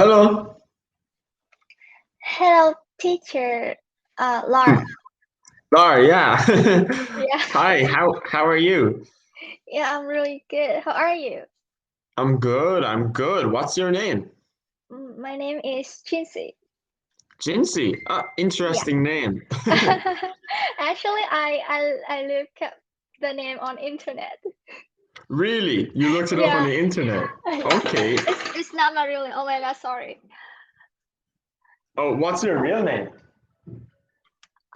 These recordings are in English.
Hello. Hello, teacher. Laura. Laura, yeah. Yeah, Hi, how are you? yeah, I'm really good. How are you? I'm good. I'm good. What's your name? My name is Jinsy. Jinsy. Yeah. Interesting name. Actually, I look up the name on internet. Really? You looked it up on Yeah, the internet. yeah. Okay. It's not my real name. Oh my God, sorry. Oh, what's your real name?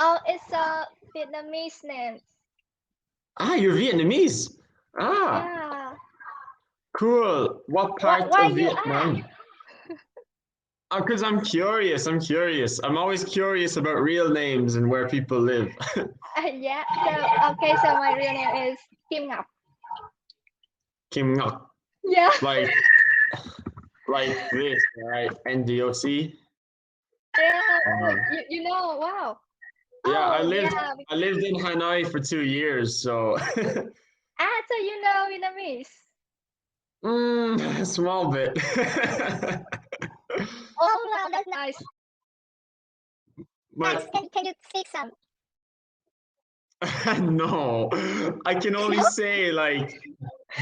Oh, it's a Vietnamese name. Ah, you're Vietnamese. Ah, Yeah. cool. What part Why of you ask? Vietnam? Because I'm curious. I'm curious. I'm always curious about real names and where people live. Yeah. So okay. So my real name is Kim Ngọc. Kim Ngọc. Yeah. Like like this, right? NDOC. Yeah. Oh, Uh, you know. Wow. Yeah, I Oh lived yeah. I lived in Hanoi for 2 years, so Ah, so you know Vietnamese. a small bit. Oh wow, that's nice. Nice. But Can you speak some? no, I can only No? say like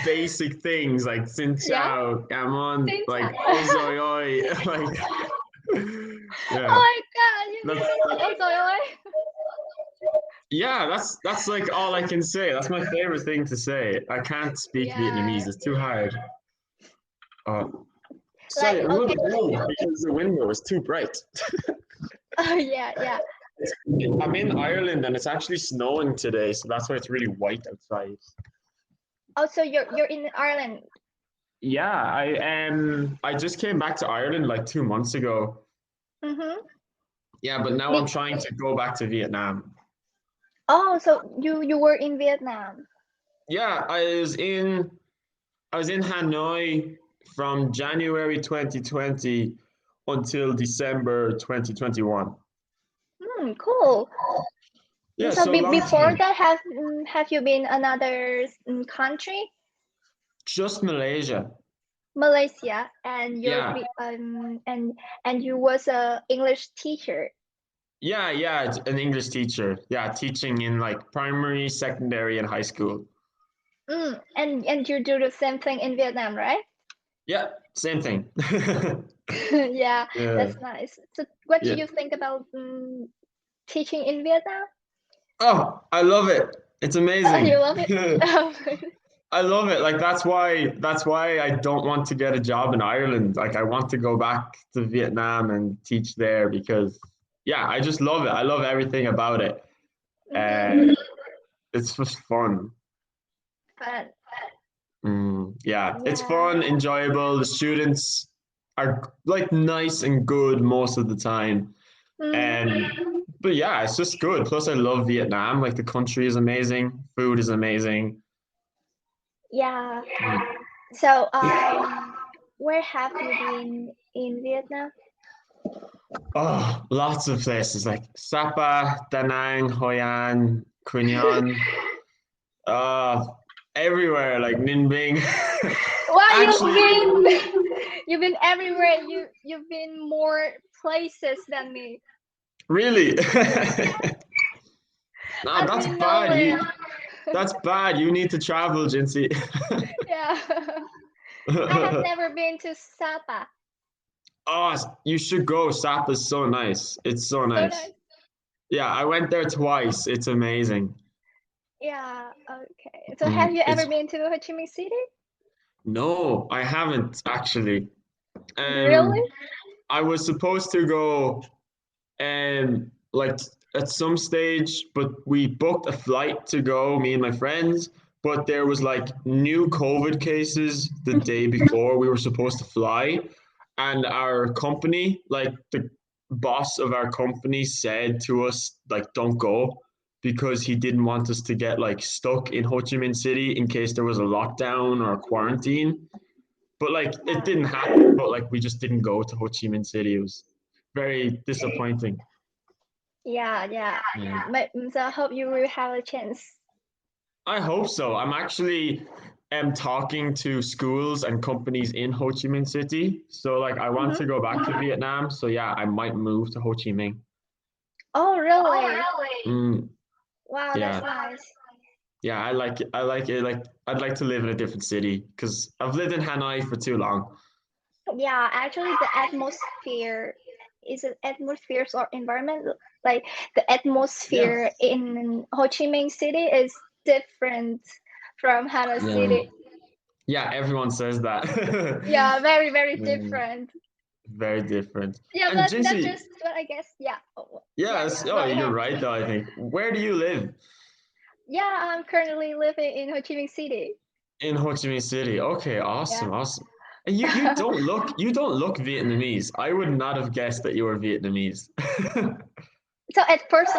basic things like Xin Yeah. Chao, Gamon, Since like oh Ozoi Oi, like yeah. my God, you That's know. Oh sorry. yeah, that's like all I can say. That's my favorite thing to say. I can't speak Yeah. Vietnamese. It's too hard. Uh, Sorry, Like I'm a okay. little cold because the window is too bright. Oh yeah, yeah. I'm in Ireland and it's actually snowing today, so that's why it's really white outside. Oh, so you're in Ireland. Yeah, I just came back to Ireland like 2 months ago. Mm-hmm. Yeah, but now I'm Me. trying to go back to Vietnam. Oh, so you were in Vietnam. Yeah, I was in Hanoi from January 2020 until December 2021. Cool. Yeah, So so a long before time. that, have you been another country? Just Malaysia. Malaysia, and Yeah, and you was a English teacher. yeah, it's an English teacher. Yeah, teaching in like primary, secondary, and high school. And you do the same thing in Vietnam, right? Yeah, same thing. Yeah, Yeah, that's nice. So what do yeah. you think about teaching in Vietnam? Oh, I love it. It's You amazing. love it? I love it. Like that's why I don't want to get a job in Ireland. Like I want to go back to Vietnam and teach there because yeah, I just love it. I love everything about it. Mm-hmm. It's just fun. But Yeah, it's yeah. fun, enjoyable. The students are like nice and good most of the time. Mm-hmm. And but yeah, it's just good. Plus I love Vietnam. Like the country is amazing, food is amazing. Yeah. Mm. So where have you been in Vietnam? Oh, lots of places like Sapa, Da Nang, Hoi An, Quy Nhon, uh, everywhere like Ninh Binh. Wow, Actually, you've been everywhere. You've been more places than me. really, no, I've that's been bad. nowhere. That's bad. You need to travel, Jinsy. Yeah. I have never been to Sapa. Oh, you should go. Sapa is so nice. It's so So nice. nice. Yeah, I went there twice. It's amazing. Yeah, okay. So have you ever It's been to Ho Chi Minh City? no, I haven't actually. Really? Um, I was supposed to go like at some stage, but we booked a flight to go, me and my friends. But there was like new COVID cases the day before we were supposed to fly, and our company, like the boss of our company, said to us like, "Don't go." Because he didn't want us to get like stuck in Ho Chi Minh City in case there was a lockdown or a quarantine. But like it didn't happen. But like we just didn't go to Ho Chi Minh City. It was very disappointing. Yeah, yeah. Yeah. So I hope you will have a chance. I hope so. I'm actually am talking to schools and companies in Ho Chi Minh City. So like I want Mhm. to go back to Vietnam. So yeah, I might move to Ho Chi Minh. Oh, really? Mm, Wow, that's yeah. nice. Yeah, I like it. I like it. Like I'd like to live in a different city because I've lived in Hanoi for too long. Yeah, actually, the atmosphere is it atmospheres or environment like the Yeah. atmosphere in Ho Chi Minh City is different from Hanoi Yeah. City. Yeah, everyone says that. Yeah, very, very Mm, different. very different. Yeah, And but that's Jinsy, just what I guess. Yeah. Oh, yeah, yes, yeah. oh, Go you're ahead. right though, I think. Where do you live? Yeah, I'm currently living in Ho Chi Minh City. In Ho Chi Minh City. Okay, Yeah. awesome, awesome. And you don't look Vietnamese. I would not have guessed that you were Vietnamese. So at first,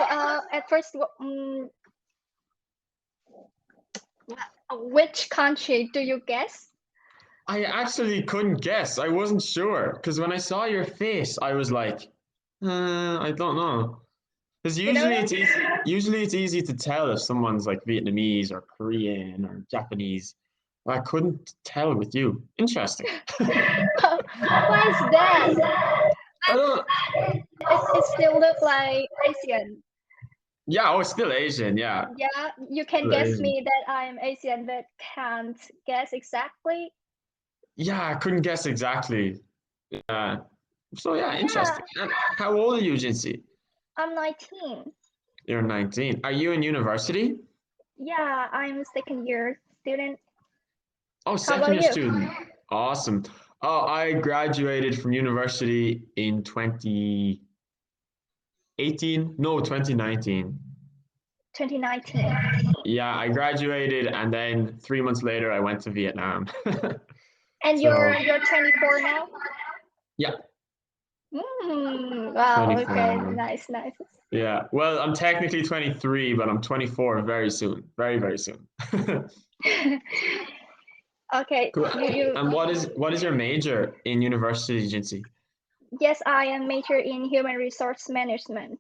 which country do you guess? I actually couldn't guess. I wasn't sure because when I saw your face, I was like, I don't know. Because You don't usually know? it's easy. Usually it's easy to tell if someone's like Vietnamese or Korean or Japanese. I couldn't tell with you. Interesting. Why is that? I don't. It still look like Asian. Yeah, oh, it's still Asian. Yeah, Yeah, you can still guess Asian. me that I'm Asian, but can't guess exactly. Yeah, I couldn't guess exactly. So yeah, Yeah, interesting. And how old are you, Jinsey? I'm 19. You're 19. Are you in university? Yeah, I'm a second year student. Oh, How second about year you? student. Awesome. Oh, I graduated from university in 2018. No, 2019. 2019. Yeah, I graduated and then 3 months later I went to Vietnam. And So you're 24 now? yeah, Wow, 24 okay. now. Nice, nice. Yeah. Well, I'm technically 23, but I'm 24 very soon. Very, very soon. Okay, Cool. you And what is your major in university agency? yes, I am major in human resource management.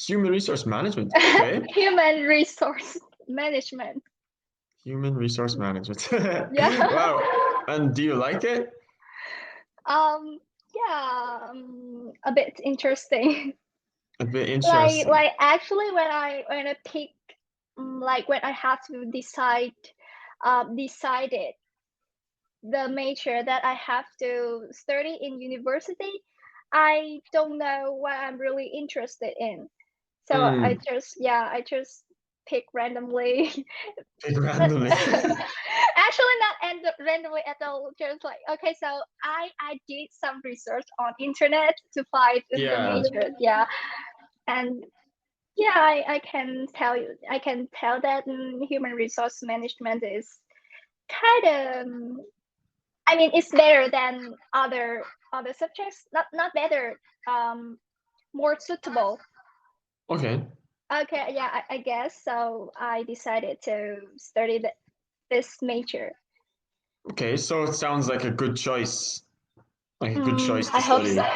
Human resource management. Okay. Human resource management. Human resource management. Yeah. Wow. And do you like it? Um, yeah, a bit interesting. A bit Like interesting. like actually when I pick like when I had to decided the major that I have to study in university, I don't know what I'm really interested in. So Mm, I just pick randomly. pick But randomly. actually not randomly at all. Just like okay, so I did some research on internet to find the Yeah. major. Yeah, and yeah, I can tell you, I can tell that human resource management is kind of, I mean, it's better than other subjects. Not better, more suitable. Okay. Okay, yeah, I guess so. I decided to study this major. Okay. So it sounds like a good choice. Like a good choice I to hope study. so.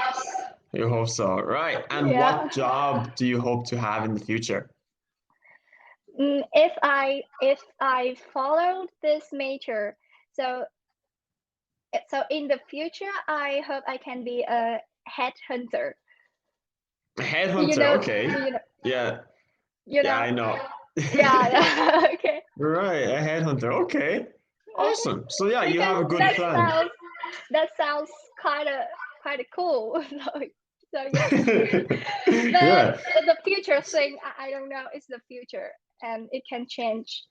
You hope so. Right. And Yeah. what job do you hope to have in the future? If I followed this major, so so in the future, I hope I can be a headhunter. A You headhunter. know, Okay. you know, Yeah. you Yeah, know. I know. Yeah, yeah. Okay, Right. A headhunter. Okay. okay. Awesome. So yeah, you Because have a good plan. that sounds kind of cool. So yeah. But Yeah. the future thing, I don't know. It's the future, and it can change.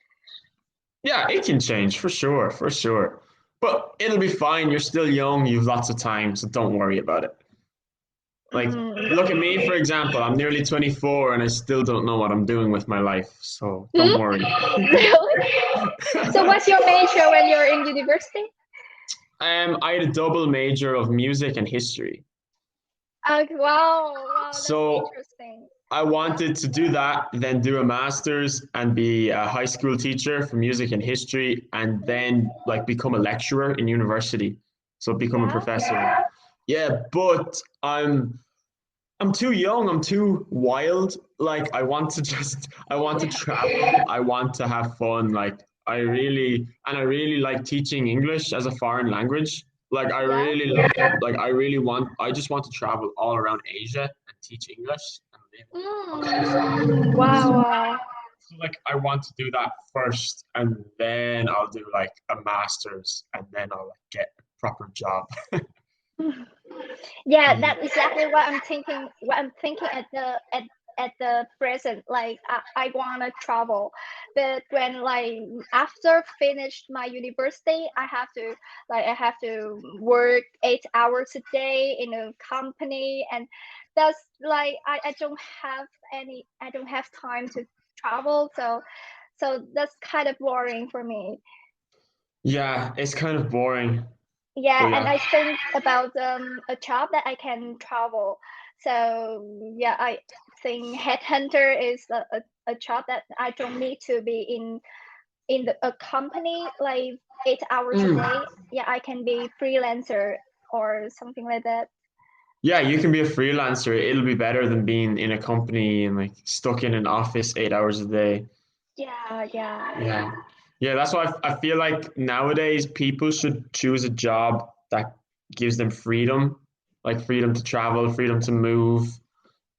Yeah, it can change for sure, for sure. But it'll be fine. You're still young. You've lots of time, so don't worry about it. Like, Mm. look at me, for example. I'm nearly 24 and I still don't know what I'm doing with my life. So don't Hmm? worry. Really? So what's your major when you're in university? I had a double major of music and history. Wow, wow, that's So interesting. I wanted to do that, then do a master's and be a high school teacher for music and history, and then like become a lecturer in university. So become a Yeah. professor. Yeah, but I'm too young. I'm too wild. Like I want to travel. I want to have fun. Like I really like teaching English as a foreign language. Like I Yeah. really love, like I just want to travel all around Asia and teach English and live in countries. Wow, wow. So like I want to do that first, and then I'll do like a master's, and then I'll like get a proper job. Yeah, Mm. that's exactly what I'm thinking. What I'm thinking at the present. Like I wanna travel, but when like after finished my university, I have to work 8 hours a day in a company, and that's like I don't have time to travel. So that's kind of boring for me. Yeah, it's kind of boring, but Yeah, and yeah. I think about a job that I can travel. So yeah, I think headhunter is a job that I don't need to be in a company like 8 hours a Mm. day. Yeah, I can be freelancer or something like that. Yeah, you can be a freelancer. It'll be better than being in a company and like stuck in an office 8 hours a day. Yeah, yeah. Yeah. Yeah, that's why I feel like nowadays people should choose a job that gives them freedom, like freedom to travel, freedom to move.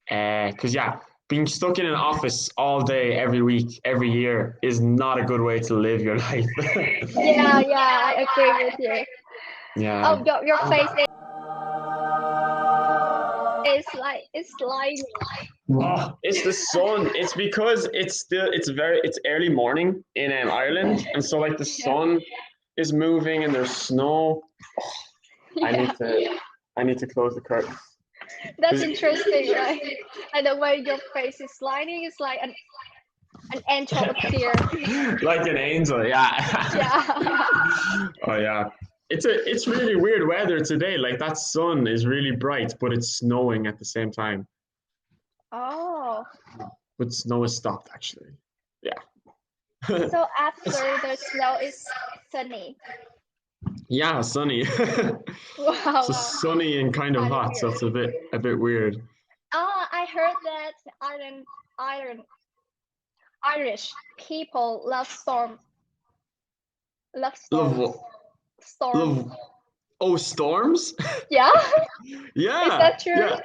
Because, yeah, being stuck in an office all day, every week, every year is not a good way to live your life. Yeah, yeah, I agree with you. Yeah. Oh, your face is like it's like Oh, it's the sun. It's because it's early morning in Ireland, and so like the yeah, sun is moving and there's snow. I yeah. need to I need to close the curtains. That's interesting. Like the way your face is lining is like an angel appear. Like an angel, yeah. Yeah. Oh yeah. It's really weird weather today. Like that sun is really bright, but it's snowing at the same time. Oh, But snow has stopped actually. Yeah. so after the snow is sunny. Yeah, sunny. Wow, So wow, sunny and kind of kind of hot, so weird. it's a bit weird. Oh, I heard that Ireland, Irish people love storms. Love Storm. love oh, storms? Yeah, is Yeah, that true? yeah.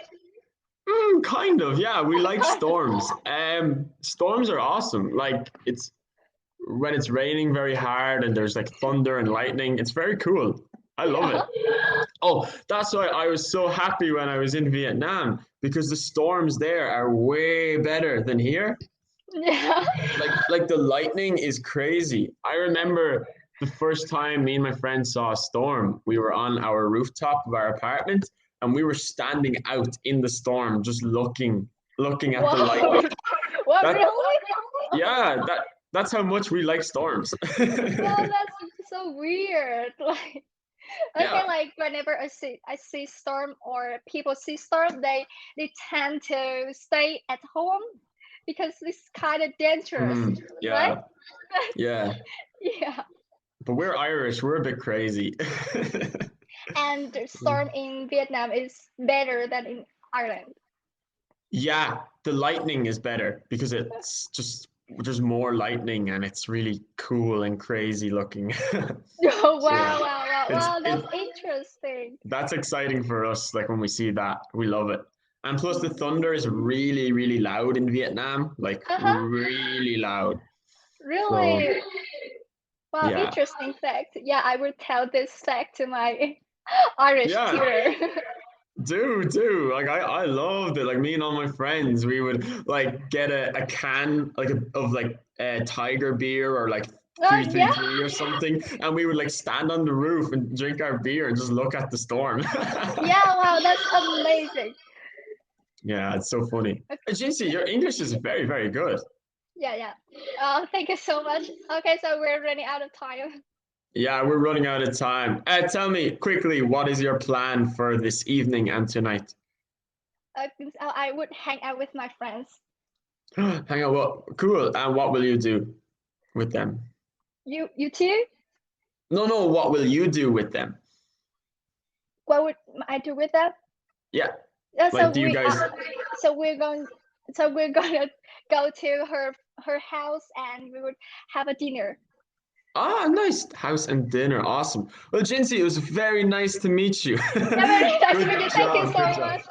Kind of, yeah. We like storms. Storms are awesome. Like it's when it's raining very hard and there's like thunder and lightning. It's very cool. I love Yeah, it. Oh, that's why I was so happy when I was in Vietnam because the storms there are way better than here. yeah. Like the lightning is crazy. I remember the first time me and my friend saw a storm. We were on our rooftop of our apartment and we were standing out in the storm just looking at the Wow. lightning. What That really? yeah, that's how much we like storms. Well, that's so weird. Like Yeah. okay, like whenever I see storm or people see storm, they tend to stay at home because it's kind of dangerous, right? Yeah. Yeah. Yeah. But we're Irish, we're a bit crazy. And the storm in Vietnam is better than in Ireland. Yeah, the lightning is better because it's just there's more lightning and it's really cool and crazy looking. Oh So yeah, wow, wow, wow, it's wow, it that's interesting. that's exciting for us. Like when we see that, we love it. And plus, the thunder is really, really loud in Vietnam, like Uh-huh. really loud. So Really? Wow, yeah, interesting fact. Yeah, I will tell this fact to my Irish yeah, tutor. do like I loved it. Like me and all my friends, we would like get a can like of like tiger beer or like Oh yeah. 333 or something, and we would like stand on the roof and drink our beer and just look at the storm. Yeah, wow, that's amazing. Yeah, it's so funny. Jinsy, your English is very, very good. Yeah, yeah. Thank you so much. Okay, so we're running out of time. Yeah, we're running out of time. Tell me quickly, what is your plan for this evening and tonight? I would hang out with my friends. Hang on, what? Cool. And what will you do with them? You too? No, no, what will you do with them? What would I do with them? Yeah, Yeah, like, do you guys? so we're gonna go to her house and we would have a dinner. Ah, nice. House and dinner. Awesome. Well, Jinsey, it was very nice to meet you. Yeah, very nice to Good meet you. Thank you job. so Good job. much.